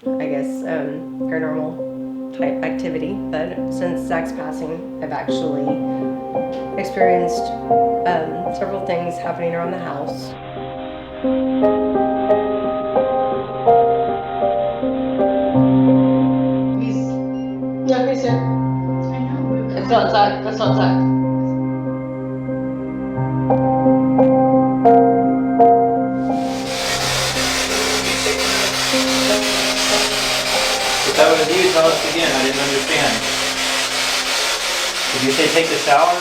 I guess, paranormal type activity. But since Zach's passing, I've actually experienced several things happening around the house. He's here. I know. It's not Zach. That's not Zach. If that was you, tell us again. I didn't understand. Did you say take the shower?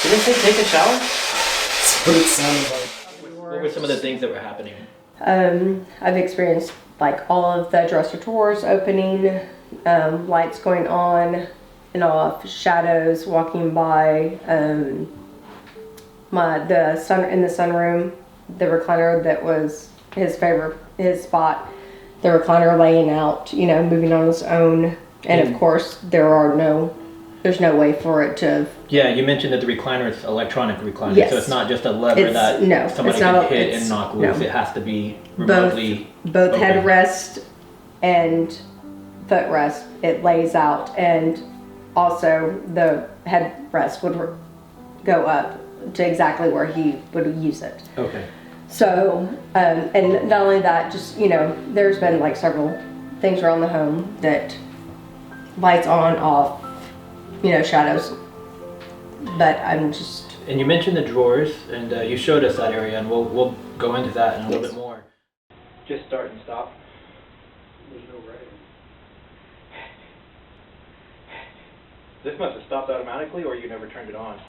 Did it say take a shower? That's what it sounded like. What were some of the things that were happening? I've experienced like all of the dresser drawers opening, lights going on and off, shadows walking by, the sunroom, the recliner that was his spot, the recliner laying out, moving on its own, and of course there's no way for it to. Yeah, you mentioned that the recliner is electronic recliner, Yes. so it's not just a lever that somebody it's can not hit and knock loose. No. It has to be remotely both open. headrest and footrest. It lays out, and also the headrest would go up to exactly where he would use it. Okay. So, and not only that, just there's been like several things around the home that lights on, off, shadows. But I'm just. And you mentioned the drawers, and you showed us that area, and we'll go into that in a little bit more. Just start and stop. There's no writing. This must have stopped automatically, or you never turned it on.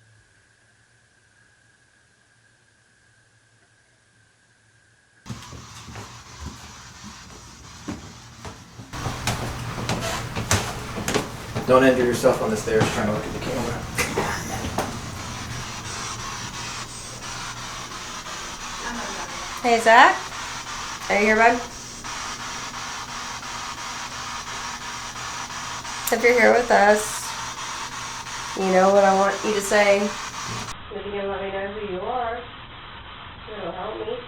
Don't injure yourself on the stairs trying to look at the camera. Hey Zach, are you here, bud? If you're here with us, you know what I want you to say. If you can let me know who you are, it'll help me.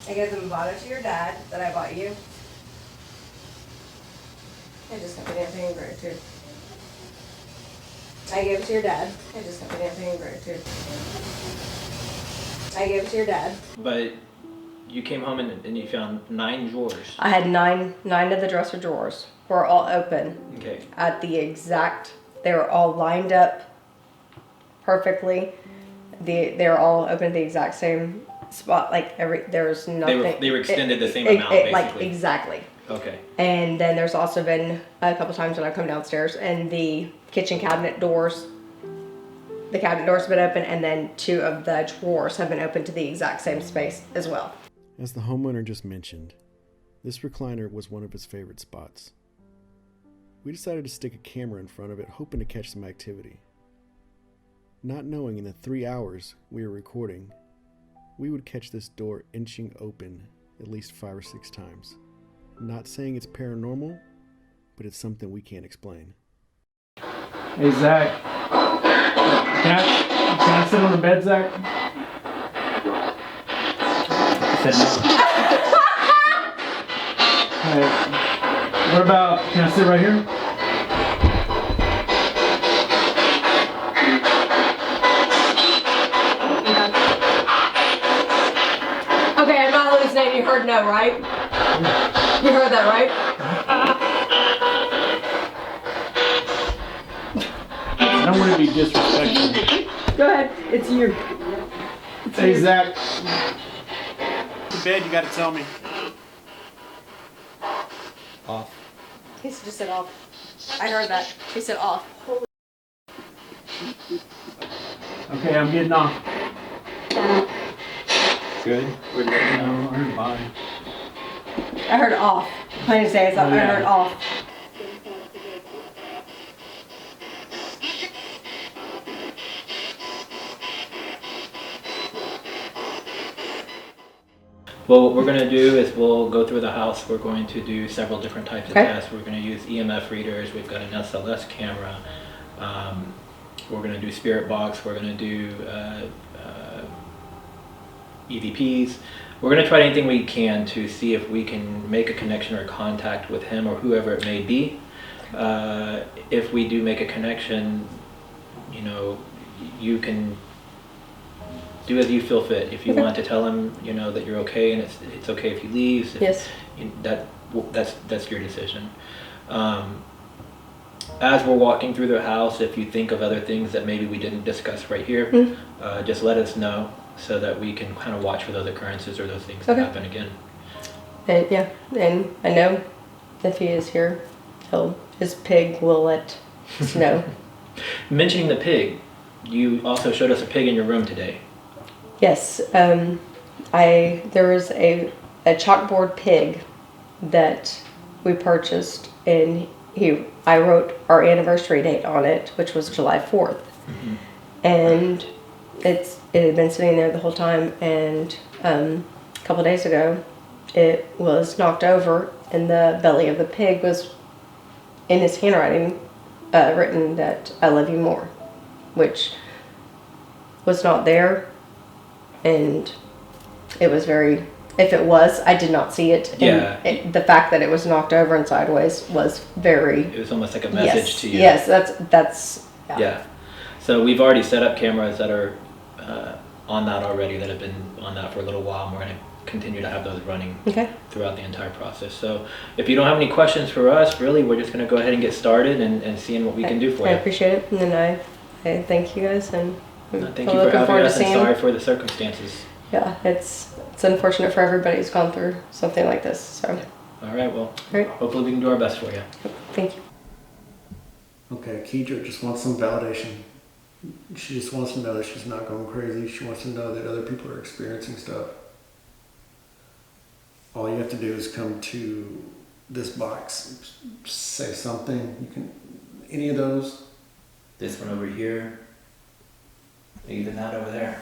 I gave them a bottle to your dad that I bought you. I just got the damn thing engraved too. I gave it to your dad. I just got the damn thing engraved too. I gave it to your dad. But you came home and you found 9 drawers. I had nine of the dresser drawers were all open. Okay. At the exact, they were all lined up perfectly. They were all open at the exact same spot. Like there was nothing. They were extended the same amount, basically. Like exactly. Okay. And then there's also been a couple times when I've come downstairs and the kitchen cabinet doors, the cabinet doors have been open, and then 2 of the drawers have been open to the exact same space as well. As the homeowner just mentioned, this recliner was one of his favorite spots. We decided to stick a camera in front of it, hoping to catch some activity. Not knowing in the 3 hours we were recording, we would catch this door inching open at least 5 or 6 times. Not saying it's paranormal, but it's something we can't explain. Hey Zach, can I sit on the bed, Zach? He said no. Alright, what about, can I sit right here? Okay, I'm not hallucinating. You heard no, right? You heard that, right? I don't want to be disrespectful. Go ahead. It's you. Hey Zach, the bed, you got to tell me. Off. He just said off. I heard that. He said off. Okay, I'm getting off. Good. No, I heard bye. I heard off. Plain as day, I heard off. Well, what we're going to do is we'll go through the house. We're going to do several different types Okay. of tests. We're going to use EMF readers. We've got an SLS camera. We're going to do spirit box. We're going to do EVPs. We're going to try anything we can to see if we can make a connection or contact with him or whoever it may be. If we do make a connection, you know, you can do as you feel fit. If you Okay. want to tell him, you know, that you're okay and it's okay if he leaves. Yes. That's your decision. As we're walking through the house, if you think of other things that maybe we didn't discuss right here, just let us know so that we can kind of watch for those occurrences or those things to Okay. happen again. And yeah, and I know if he is here, his pig will let us know. Mentioning the pig, you also showed us a pig in your room today. Yes, there was a chalkboard pig that we purchased, and I wrote our anniversary date on it, which was July 4th, and it had been sitting there the whole time, and a couple days ago it was knocked over, and the belly of the pig was in his handwriting written that I love you more, which was not there. And it was if it was, I did not see it. Yeah. And the fact that it was knocked over and sideways was very... It was almost like a message to you. Yes, that's Yeah. So we've already set up cameras that are on that already, that have been on that for a little while, and we're going to continue to have those running throughout the entire process. So if you don't have any questions for us, really, we're just going to go ahead and get started and seeing what we can do for I you. appreciate it. And then I thank you guys, and Thank you for having us, and sorry for the circumstances. Yeah, it's unfortunate for everybody who's gone through something like this. So. All right, well, All right. hopefully we can do our best for you. Thank you. Okay, Kehtra just wants some validation. She just wants to know that she's not going crazy. She wants to know that other people are experiencing stuff. All you have to do is come to this box, say something. You can, any of those. This one over here, even that over there.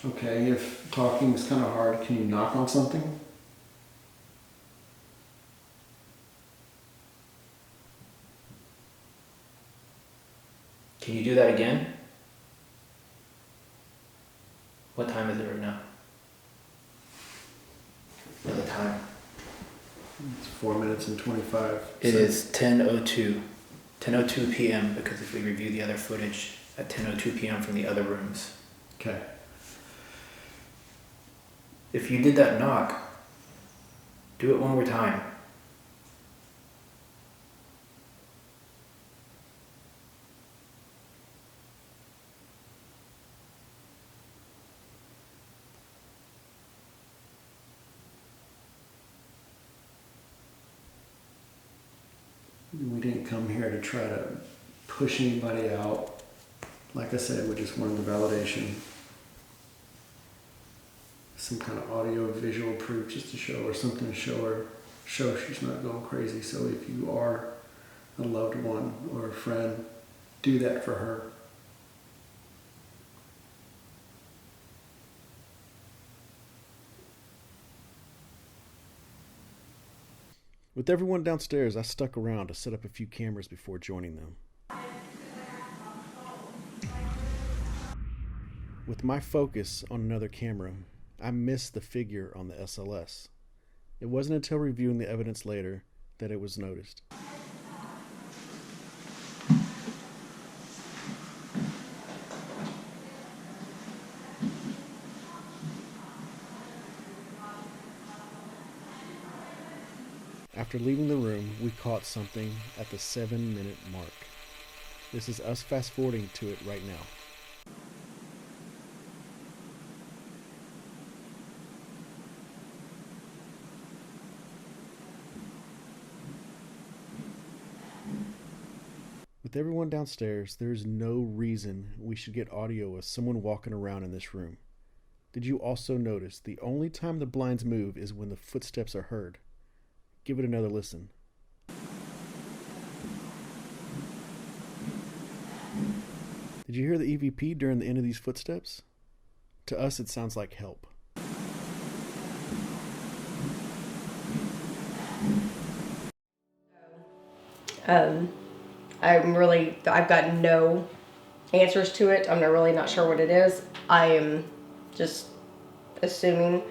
Okay, if talking is kind of hard, can you knock on something? Can you do that again? What time is it right now? At the time. It's 4 minutes and 25. It is 10:02. 10:02 p.m. because if we review the other footage at 10:02 p.m. from the other rooms. Okay. If you did that knock, do it one more time. We didn't come here to try to push anybody out. Like I said, we just wanted the validation. Some kind of audio visual proof just to show her something, to show she's not going crazy. So if you are a loved one or a friend, do that for her. With everyone downstairs, I stuck around to set up a few cameras before joining them. With my focus on another camera, I missed the figure on the SLS. It wasn't until reviewing the evidence later that it was noticed. After leaving the room, we caught something at the 7-minute mark. This is us fast forwarding to it right now. With everyone downstairs, there is no reason we should get audio of someone walking around in this room. Did you also notice the only time the blinds move is when the footsteps are heard? Give it another listen. Did you hear the EVP during the end of these footsteps? To us, it sounds like help. I've got no answers to it. I'm not sure what it is. I am just assuming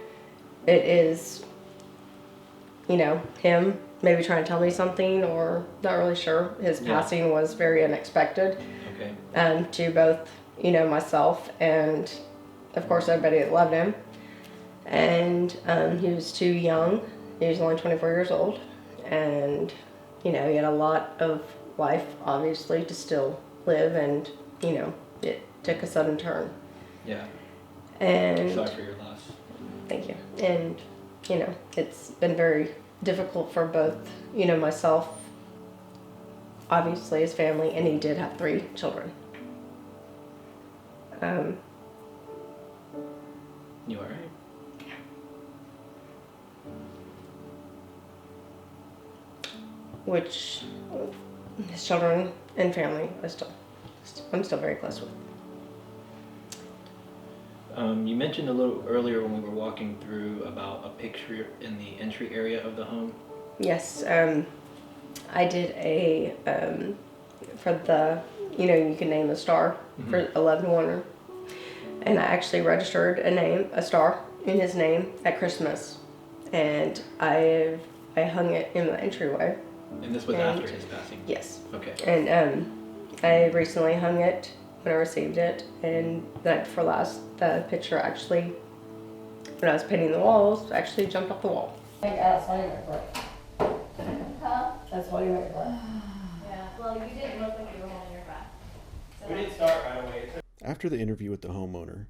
it is, him maybe trying to tell me something, or not really sure. His passing was very unexpected. Okay. To both, myself and, of course, everybody that loved him. And he was too young. He was only 24 years old. And, he had a lot of life, obviously, to still live. And, it took a sudden turn. Yeah. And Sorry for your loss. thank you. And, it's been very difficult for both, myself, obviously his family, and he did have 3 children. You all right? Which his children and family I'm still very close with. You mentioned a little earlier when we were walking through about a picture in the entry area of the home. Yes, I did a for the you can name a star for 11 Warner, and I actually registered a star in his name at Christmas, and I hung it in the entryway. And this was after his passing? Yes. Okay. And I recently hung it when I received it, and the night before last, the picture actually, when I was painting the walls, actually jumped off the wall. That's why you went for it. Huh? That's why you went for it. Yeah. Well, you didn't look like you were holding your breath. So We didn't start right away. After the interview with the homeowner,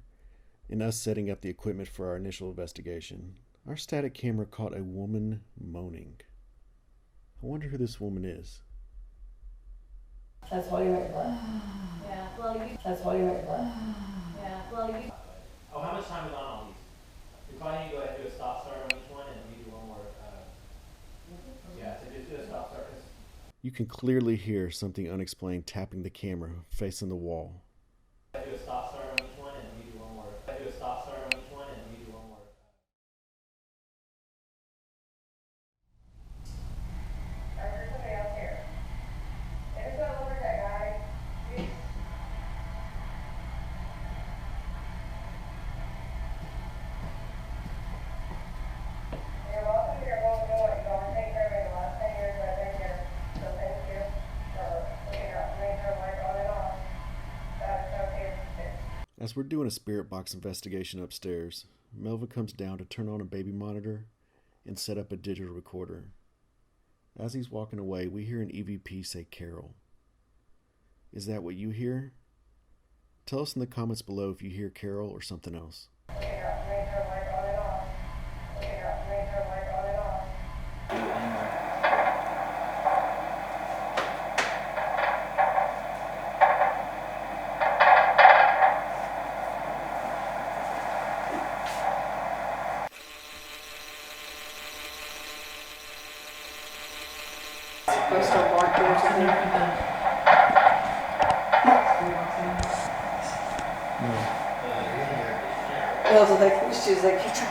and us setting up the equipment for our initial investigation, our static camera caught a woman moaning. I wonder who this woman is. That's why you went for it. yeah. Well, you. That's why you went for it. Yeah. Well, you. Oh, how much time is on all these? We probably need to go ahead and do a stop start on each one, and we do one more. Yeah, so just do a stop start. You can clearly hear something unexplained tapping the camera facing the wall. Do a stop start on each one, and we do one more. Do a stop start on each one, and we do one more. There's somebody else here. There's that over that guy. You're welcome to your home door. You don't take care of it the last 10 years I've been here. So thank you for looking out to make sure I'm on and off. That's okay. As we're doing a spirit box investigation upstairs, Melva comes down to turn on a baby monitor and set up a digital recorder. As he's walking away, we hear an EVP say Carol. Is that what you hear? Tell us in the comments below if you hear Carol or something else. She was like, Kehtra.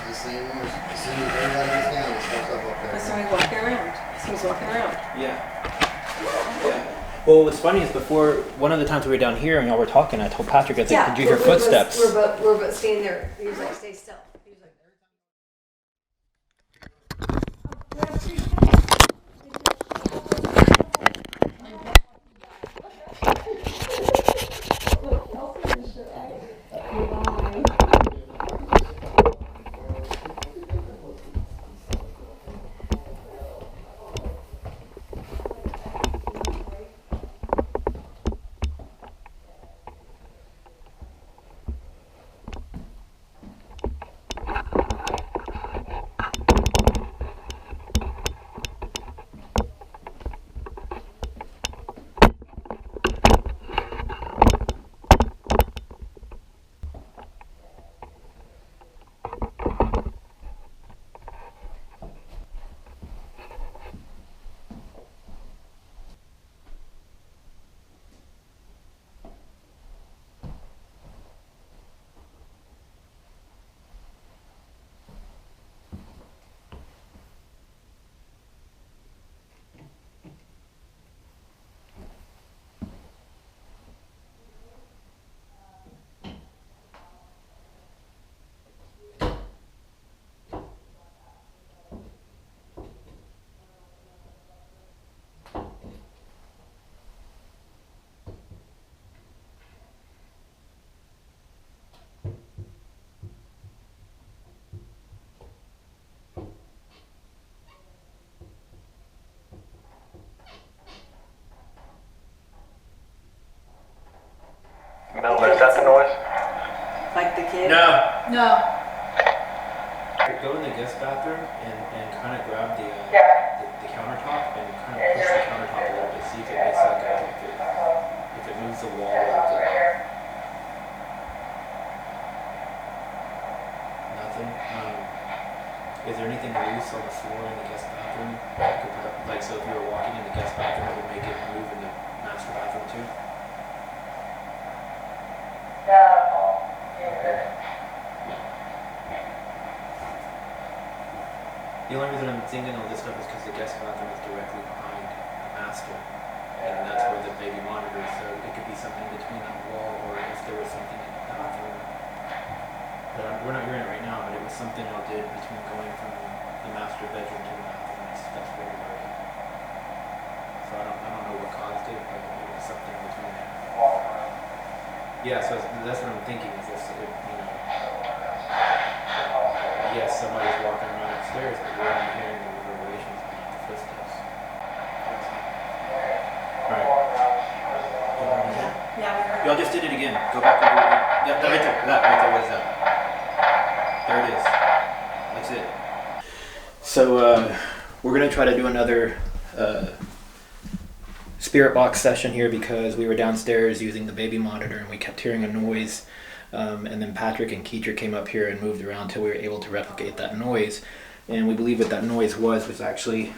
The same everybody gets down, it's stuff up there. Somebody's walking around. Somebody's walking around. Yeah. Well, what's funny is before, one of the times we were down here and y'all were talking, I told Patrick, I was like, did you hear footsteps? We're both standing there. He was like, stay still. He was like, guest bathroom and kind of grab the countertop and kind of push the countertop a little bit, see if it makes like if it moves the wall a little bit. Nothing. Is there anything loose on the floor in the guest bathroom? Like, so if you were walking in the guest bathroom, it would make it move in the master bathroom too? The only reason I'm thinking all this stuff is because the guest bathroom is directly behind the master. And that's where the baby monitor is, so it could be something between that wall, or if there was something in the bathroom. We're not hearing it right now, but it was something I did between going from the master bedroom to the bathroom. That's where we were. So I don't know what caused it, but it was something between there. Yeah, so that's what I'm thinking, is this, yes, somebody's walking around upstairs, but we're only hearing the reverberations of the footsteps. Alright. Yeah, Y'all just did it again. Go back and do it. Yeah, right there. That right there. What is that? There it is. That's it. So we're gonna try to do another spirit box session here because we were downstairs using the baby monitor and we kept hearing a noise. And then Patrick and Kehtra came up here and moved around until we were able to replicate that noise. And we believe what that noise was actually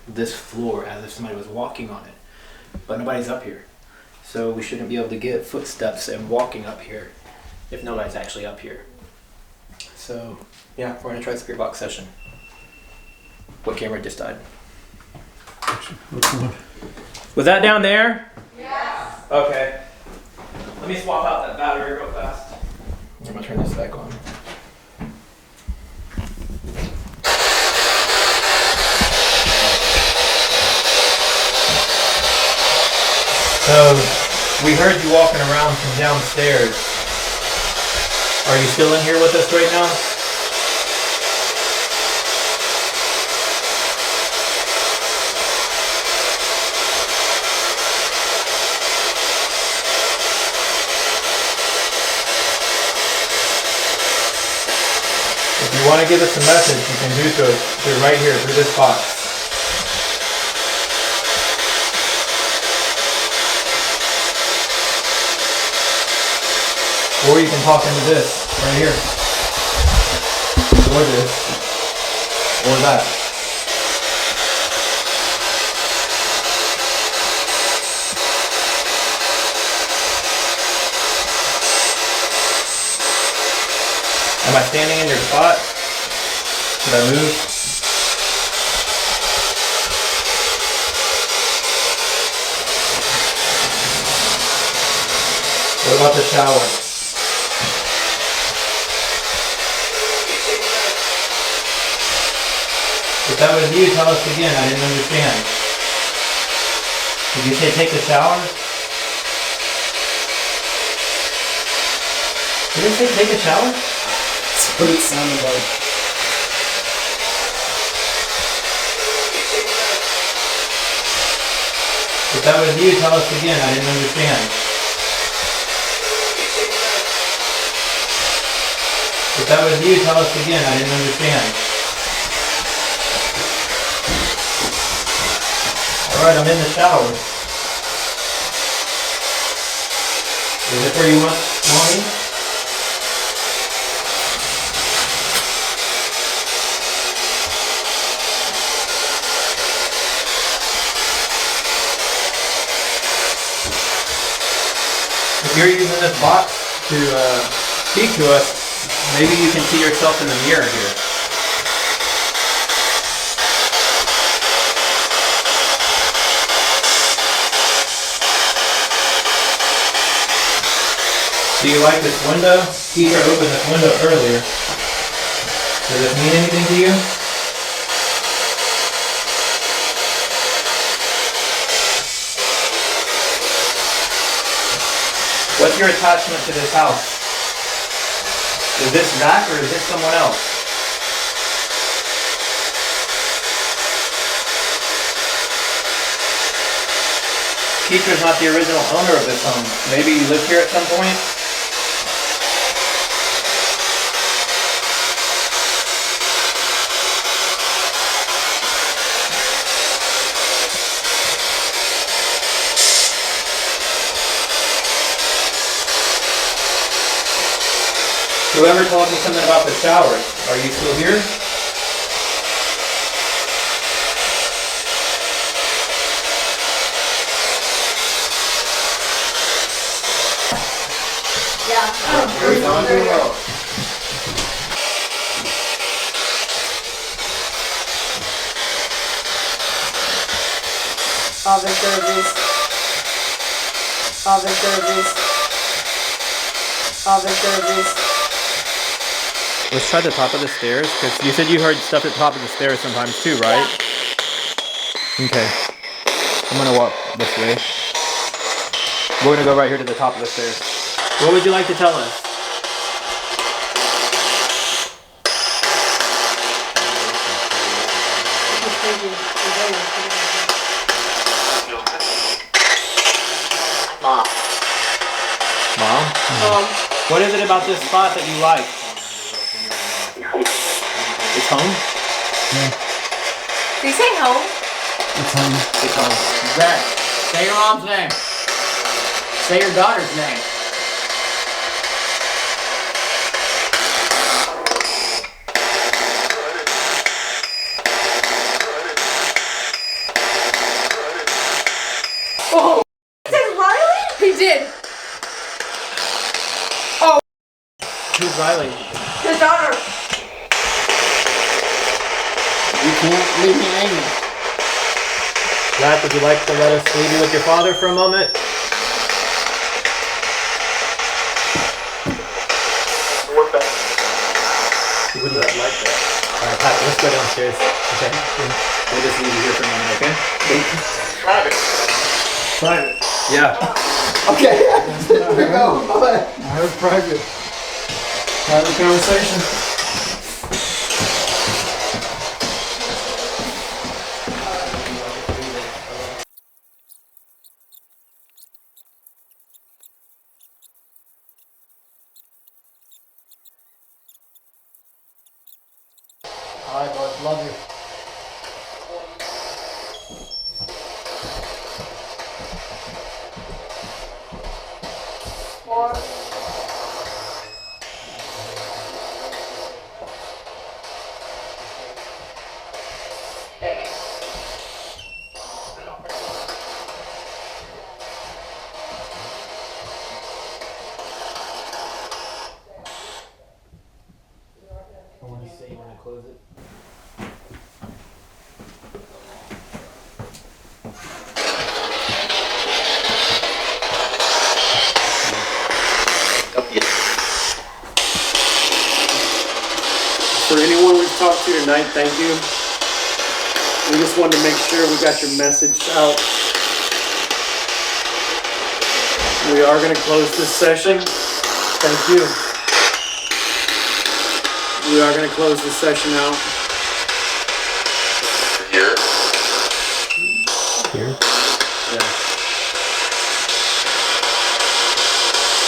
this floor, as if somebody was walking on it. But nobody's up here. So we shouldn't be able to get footsteps and walking up here if nobody's actually up here. So yeah, we're gonna try the spirit box session. What camera just died? Which one? Was that down there? Yes. Okay. Let me swap out that battery real fast. I'm gonna turn this back on. So, we heard you walking around from downstairs. Are you still in here with us right now? If you want to give us a message, you can do so through right here, through this box. Or you can talk into this, right here. Or this. Or that. Am I standing in your spot? Should I move? What about the shower? If that was you, tell us again. I didn't understand. Did you say take the shower? Did you say take a shower? That's what it sounded like. If that was you, tell us again. I didn't understand. If that was you, tell us again. I didn't understand. Alright, I'm in the shower. Is it where you want me? If you're using this box to speak to us, maybe you can see yourself in the mirror here. Do you like this window? Kehtra opened this window earlier. Does it mean anything to you? What's your attachment to this house? Is this Zach or is this someone else? Ketra's not the original owner of this home. Maybe you lived here at some point? Whoever told me something about the showers, are you still here? You're doing too well. Let's try the top of the stairs, because you said you heard stuff at the top of the stairs sometimes too, right? Okay. I'm gonna walk this way. We're gonna go right here to the top of the stairs. What would you like to tell us? Mom. Mom? What is it about this spot that you like? It's home? Did you say home? It's home. It's home. Zach, say your mom's name. Say your daughter's name. Oh, is it Riley? He did. Who's Riley? His daughter. You can't leave me hanging. Zach, would you like to let us leave you with your father for a moment? You wouldn't like that. Alright, Pat, let's go downstairs. Okay. We'll just leave you here for a moment, okay? Private. Private. Yeah. Okay. Here we go. Bye. I heard private. Private conversation. Alright, boys. Love you. When you say you want to close it. For anyone we've talked to tonight, thank you. We just wanted to make sure we got your message out. We are going to close this session. Thank you. We are going to close this session out. Here. Here? Yeah.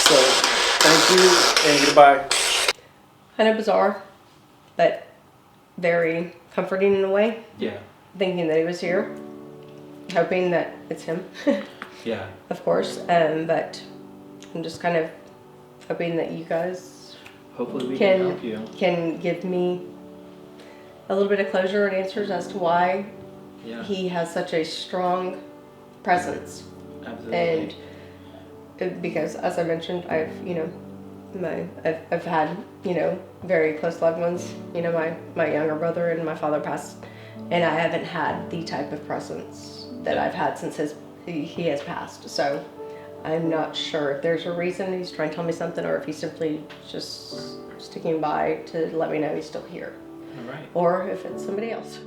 So, thank you and goodbye. Kind of bizarre, but very comforting in a way. Yeah. Thinking that he was here, hoping that it's him, Yeah. of course. But I'm just kind of hoping that you guys Hopefully we can help you. can give me a little bit of closure and answers as to why Yeah. he has such a strong presence. Absolutely. And because, as I mentioned, I've had very close loved ones. My younger brother and my father passed, and I haven't had the type of presence that I've had since he has passed. So I'm not sure if there's a reason he's trying to tell me something, or if he's simply just sticking by to let me know he's still here, All right. or if it's somebody else.